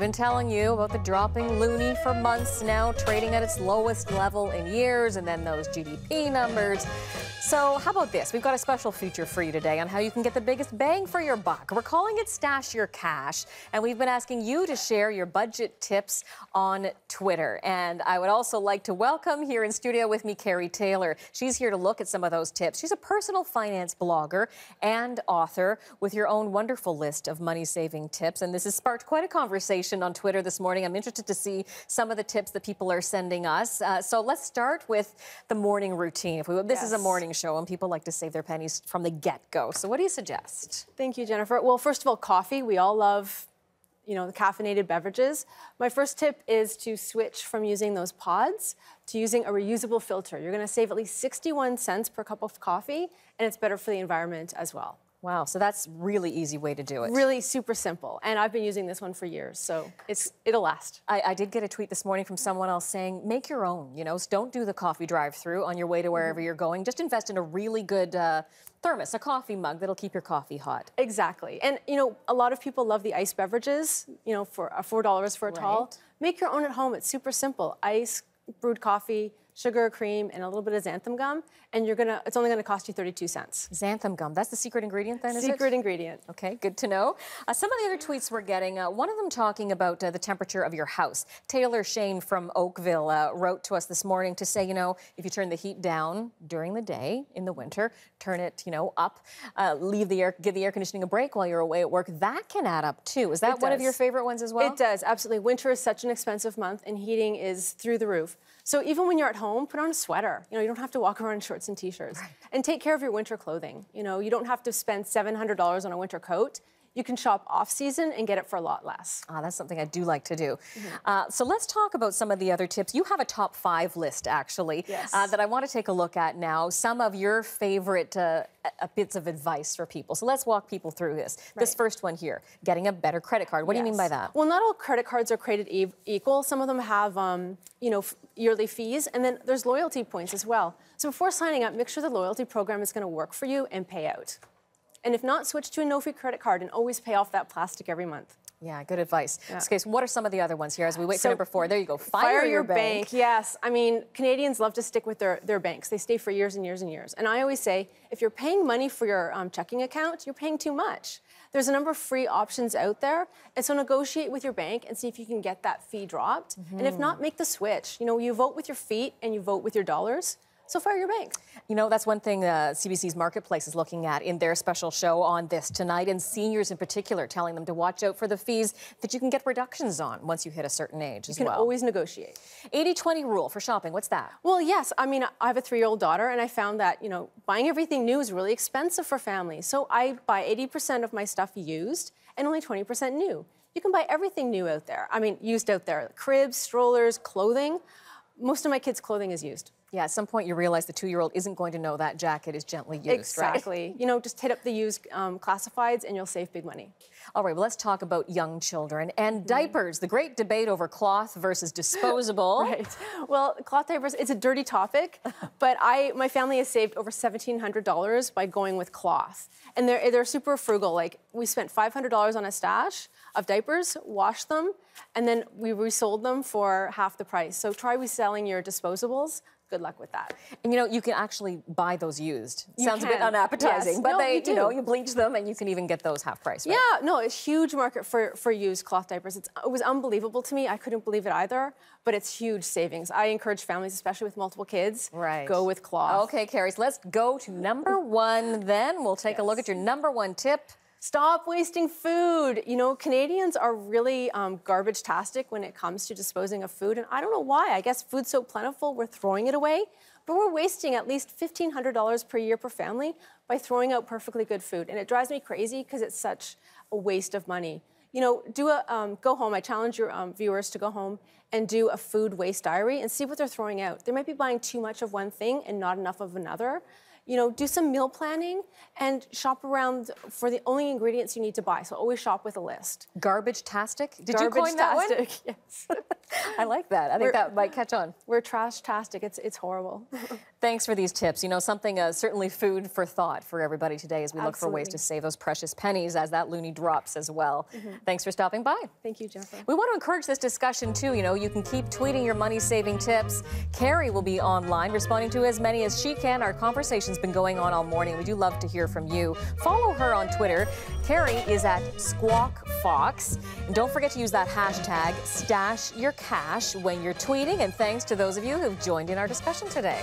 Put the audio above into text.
been telling you about the dropping loonie for months now, trading at its lowest level in years, and then those GDP numbers. So how about this? We've got a special feature for you today on how you can get the biggest bang for your buck. We're calling it Stash Your Cash, and we've been asking you to share your budget tips on Twitter. And I would also like to welcome here in studio with me Kerry Taylor. She's here to look at some of those tips. She's a personal finance blogger and author with your own wonderful list of money-saving tips. And this has sparked quite a conversation on Twitter this morning. I'm interested to see some of the tips that people are sending us. So let's start with the morning routine. This is a morning show and people like to save their pennies from the get-go. So what do you suggest? Thank you, Jennifer. Well, first of all, coffee. We all love, the caffeinated beverages. My first tip is to switch from using those pods to using a reusable filter. You're going to save at least 61 cents per cup of coffee, and it's better for the environment as well. Wow, so that's a really easy way to do it. Really super simple. And I've been using this one for years, so it'll last. I did get a tweet this morning from someone else saying, make your own, so don't do the coffee drive-through on your way to wherever you're going. Just invest in a really good thermos, a coffee mug that'll keep your coffee hot. Exactly. And, a lot of people love the iced beverages, for $4 for a tall. Make your own at home. It's super simple. Ice, brewed coffee, sugar, cream, and a little bit of xanthan gum, and it's only gonna cost you 32 cents. Xanthan gum, that's the secret ingredient then, is it? Secret ingredient. Okay, good to know. Some of the other tweets we're getting, one of them talking about the temperature of your house. Taylor Shane from Oakville wrote to us this morning to say, if you turn the heat down during the day in the winter, turn it, up, give the air conditioning a break while you're away at work, that can add up too. Is that one of your favorite ones as well? It does, absolutely. Winter is such an expensive month and heating is through the roof. So even when you're at home, put on a sweater. You don't have to walk around in shorts and t-shirts. Right. And take care of your winter clothing. You don't have to spend $700 on a winter coat. You can shop off-season and get it for a lot less. That's something I do like to do. So let's talk about some of the other tips. You have a top 5 list, actually, that I want to take a look at now. Some of your favorite bits of advice for people. So let's walk people through this. Right. This first one here, getting a better credit card. What do you mean by that? Well, not all credit cards are created equal. Some of them have, yearly fees, and then there's loyalty points as well. So before signing up, make sure the loyalty program is going to work for you and pay out. And if not, switch to a no-fee credit card and always pay off that plastic every month. Yeah, good advice. Yeah. Okay, so what are some of the other ones here as we wait for number 4? There you go. Fire your bank. Yes. I mean, Canadians love to stick with their banks. They stay for years and years and years. And I always say, if you're paying money for your checking account, you're paying too much. There's a number of free options out there. And so negotiate with your bank and see if you can get that fee dropped. And if not, make the switch. You vote with your feet and you vote with your dollars. So fire your bank. That's one thing CBC's Marketplace is looking at in their special show on this tonight, and seniors in particular, telling them to watch out for the fees that you can get reductions on once you hit a certain age as well. You can always negotiate. 80-20 rule for shopping, what's that? Well, yes. I mean, I have a 3-year-old daughter, and I found that, buying everything new is really expensive for families. So I buy 80% of my stuff used and only 20% new. You can buy everything new out there. I mean, used out there. Cribs, strollers, clothing. Most of my kids' clothing is used. Yeah, at some point you realize the 2-year-old isn't going to know that jacket is gently used, exactly. Right? Just hit up the used classifieds and you'll save big money. All right, well, let's talk about young children and diapers, the great debate over cloth versus disposable. Right. Well, cloth diapers, it's a dirty topic, but my family has saved over $1,700 by going with cloth. And they're super frugal. Like, we spent $500 on a stash of diapers, washed them, and then we resold them for half the price. So try reselling your disposables. Good luck with that. And you can actually buy those used. Sounds a bit unappetizing, but you bleach them and you can even get those half price, right? Yeah, no, it's a huge market for used cloth diapers. It was unbelievable to me. I couldn't believe it either, but it's huge savings. I encourage families, especially with multiple kids, go with cloth. Okay, Kerry, so let's go to number 1 then. We'll take a look at your number 1 tip. Stop wasting food. Canadians are really garbage-tastic when it comes to disposing of food, and I don't know why. I guess food's so plentiful, we're throwing it away, but we're wasting at least $1,500 per year per family by throwing out perfectly good food, and it drives me crazy because it's such a waste of money. Go home. I challenge your viewers to go home and do a food waste diary and see what they're throwing out. They might be buying too much of one thing and not enough of another. Do some meal planning and shop around for the only ingredients you need to buy. So always shop with a list. Garbage-tastic? Did you coin that one? Yes. I like that. I think that might catch on. We're trash-tastic. It's horrible. Thanks for these tips. You know, something certainly food for thought for everybody today as we look for ways to save those precious pennies as that loonie drops as well. Thanks for stopping by. Thank you, Jennifer. We want to encourage this discussion too. You know, you can keep tweeting your money-saving tips. Kerry will be online responding to as many as she can. Our conversation's been going on all morning. We do love to hear from you. Follow her on Twitter. Kerry is at Squawk Fox. And don't forget to use that hashtag StashYourCash when you're tweeting. And thanks to those of you who've joined in our discussion today.